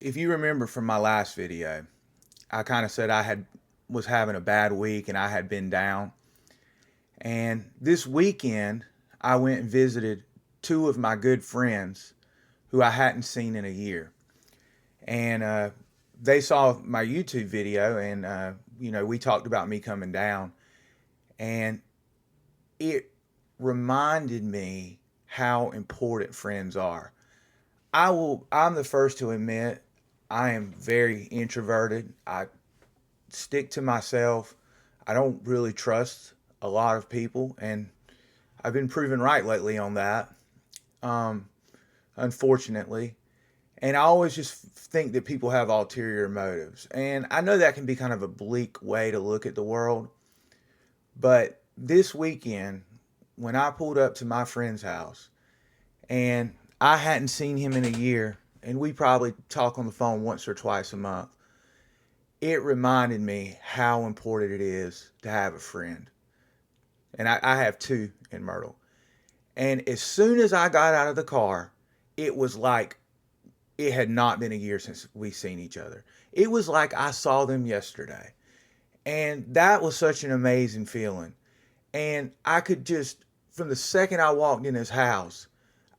If you remember from my last video, I kind of said was having a bad week and I had been down. And this weekend, I went and visited two of my good friends who I hadn't seen in a year. And they saw my YouTube video, and we talked about me coming down, and it reminded me how important friends are. I'm the first to admit I am very introverted. I stick to myself. I don't really trust a lot of people, and I've been proven right lately on that, um, unfortunately. And I always just think that people have ulterior motives. And I know that can be kind of a bleak way to look at the world. But this weekend, when I pulled up to my friend's house, and I hadn't seen him in a year, and we probably talk on the phone once or twice a month, it reminded me how important it is to have a friend. And I have two in Myrtle. And as soon as I got out of the car, it was like it had not been a year since we seen each other. It was like I saw them yesterday. And that was such an amazing feeling. And I could just, from the second I walked in his house,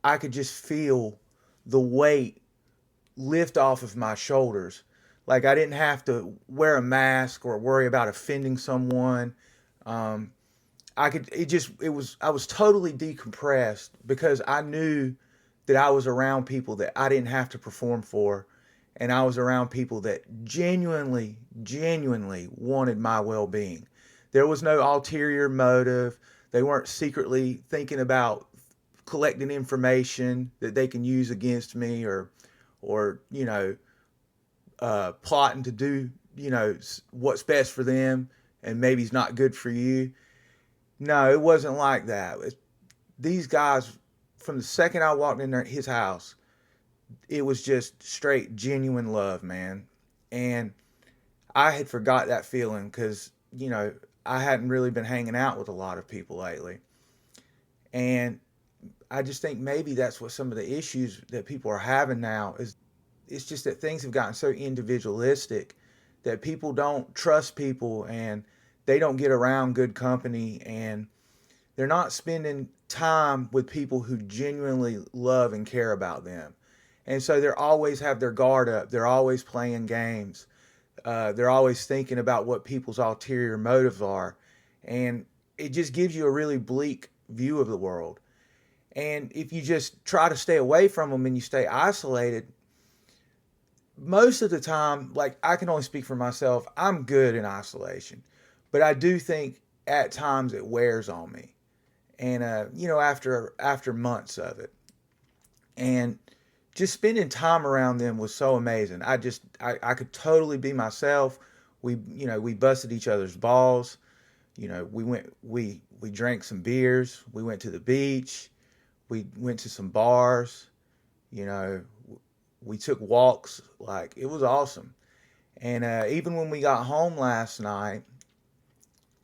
I could just feel the weight lift off of my shoulders. Like I didn't have to wear a mask or worry about offending someone. Um, I was totally decompressed because I knew that I was around people that I didn't have to perform for, and I was around people that genuinely wanted my well-being. There was no ulterior motive. They weren't secretly thinking about collecting information that they can use against me, or plotting to do what's best for them and maybe it's not good for you. No, it wasn't like that. These guys, from the second I walked in his house, it was just straight genuine love, man. And I had forgot that feeling because I hadn't really been hanging out with a lot of people lately. And I just think maybe that's what some of the issues that people are having now is. It's just that things have gotten so individualistic that people don't trust people, and they don't get around good company, and they're not spending time with people who genuinely love and care about them. And so they always have their guard up. They're always playing games. They're always thinking about what people's ulterior motives are. And it just gives you a really bleak view of the world. And if you just try to stay away from them and you stay isolated, most of the time, like I can only speak for myself, I'm good in isolation. But I do think at times it wears on me. And after months of it. And just spending time around them was so amazing. I could totally be myself. We busted each other's balls. We drank some beers. We went to the beach. We went to some bars. You know, we took walks. Like it was awesome. And even when we got home last night,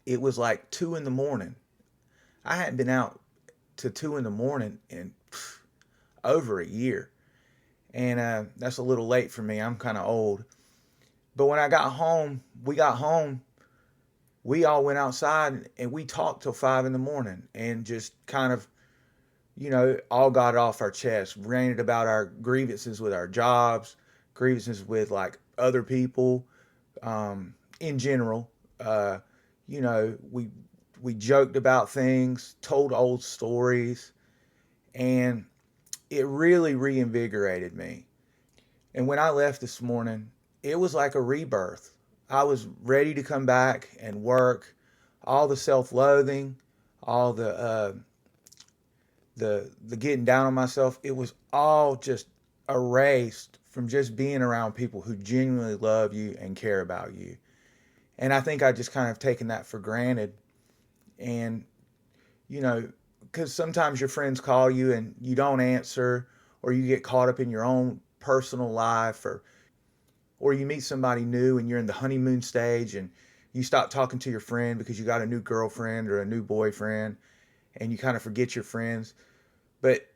it was like 2 in the morning. I hadn't been out to 2 in the morning in over a year. And that's a little late for me. I'm kind of old. But when we got home, we all went outside and we talked till 5 in the morning and just kind of, all got it off our chest, ranted about our grievances with our jobs, grievances with like other people, in general. We joked about things, told old stories, and it really reinvigorated me. And when I left this morning, it was like a rebirth. I was ready to come back and work. All the self-loathing, all the getting down on myself, it was all just erased from just being around people who genuinely love you and care about you. And I think I just kind of taken that for granted. And you know, because sometimes your friends call you and you don't answer, or you get caught up in your own personal life, or you meet somebody new and you're in the honeymoon stage and you stop talking to your friend because you got a new girlfriend or a new boyfriend, and you kind of forget your friends. But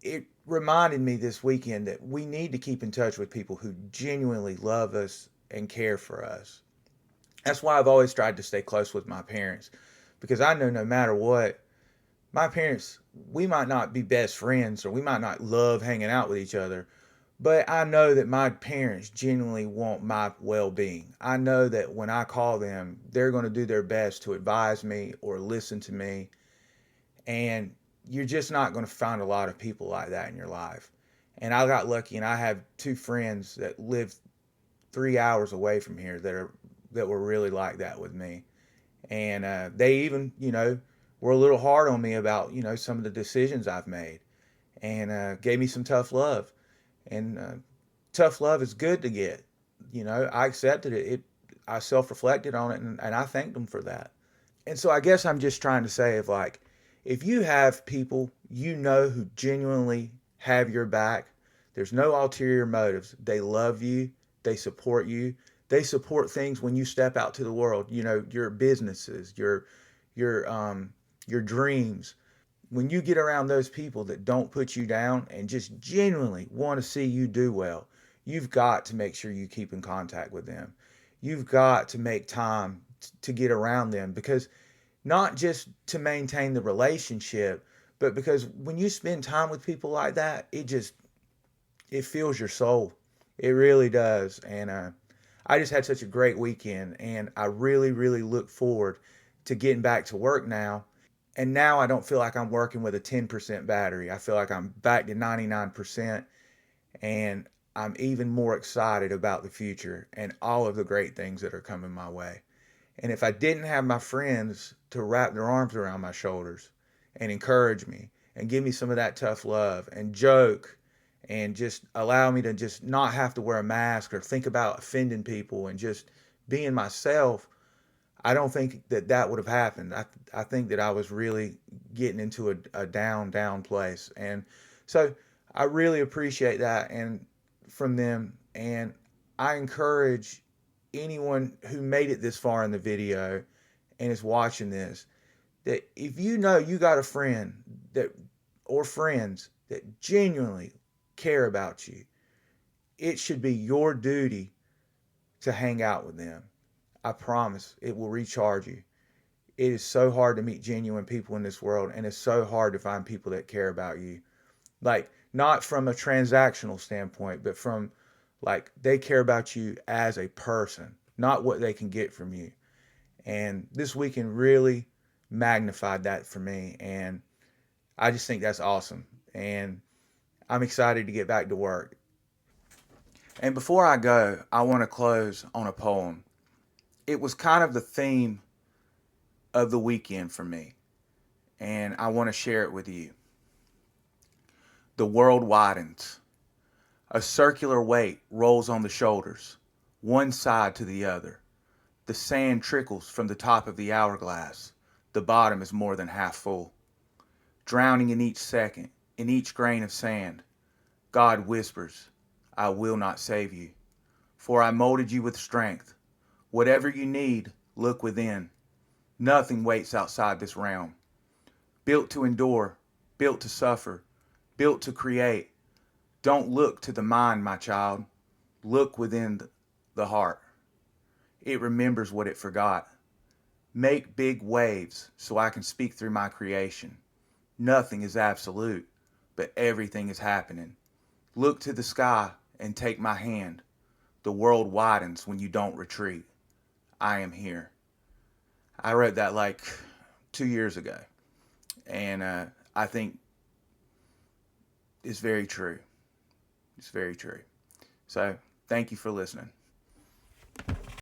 it reminded me this weekend that we need to keep in touch with people who genuinely love us and care for us. That's why I've always tried to stay close with my parents, because I know no matter what, my parents, we might not be best friends or we might not love hanging out with each other, but I know that my parents genuinely want my well being. I know that when I call them, they're going to do their best to advise me or listen to me. And you're just not going to find a lot of people like that in your life. And I got lucky and I have two friends that live 3 hours away from here that were really like that with me. And they even, were a little hard on me about, some of the decisions I've made, and gave me some tough love. And tough love is good to get. I accepted it. I self-reflected on it, and I thanked them for that. And so I guess I'm just trying to say, if you have people who genuinely have your back, there's no ulterior motives. They love you. They support you. They support things when you step out to the world. Your businesses, your dreams. When you get around those people that don't put you down and just genuinely want to see you do well, you've got to make sure you keep in contact with them. You've got to make time to get around them, because not just to maintain the relationship, but because when you spend time with people like that, it fills your soul. It really does. And I just had such a great weekend, and I really, really look forward to getting back to work now. And now I don't feel like I'm working with a 10% battery. I feel like I'm back to 99%, and I'm even more excited about the future and all of the great things that are coming my way. And if I didn't have my friends to wrap their arms around my shoulders and encourage me and give me some of that tough love and joke and just allow me to just not have to wear a mask or think about offending people and just being myself, I don't think that would have happened. I think that I was really getting into a down place. And so I really appreciate that and from them. And I encourage anyone who made it this far in the video and is watching this, that if you got a friend that or friends that genuinely care about you, it should be your duty to hang out with them. I promise it will recharge you. It is so hard to meet genuine people in this world, and it's so hard to find people that care about you. Like, not from a transactional standpoint, but from like they care about you as a person, not what they can get from you. And this weekend really magnified that for me. And I just think that's awesome. And I'm excited to get back to work. And before I go, I want to close on a poem. It was kind of the theme of the weekend for me, and I want to share it with you. The world widens. A circular weight rolls on the shoulders, one side to the other. The sand trickles from the top of the hourglass. The bottom is more than half full. Drowning in each second, in each grain of sand, God whispers, I will not save you, for I molded you with strength. Whatever you need, look within. Nothing waits outside this realm. Built to endure, built to suffer, built to create. Don't look to the mind, my child. Look within the heart. It remembers what it forgot. Make big waves so I can speak through my creation. Nothing is absolute, but everything is happening. Look to the sky and take my hand. The world widens when you don't retreat. I am here. I wrote that like 2 years ago, and I think it's very true. It's very true. So thank you for listening.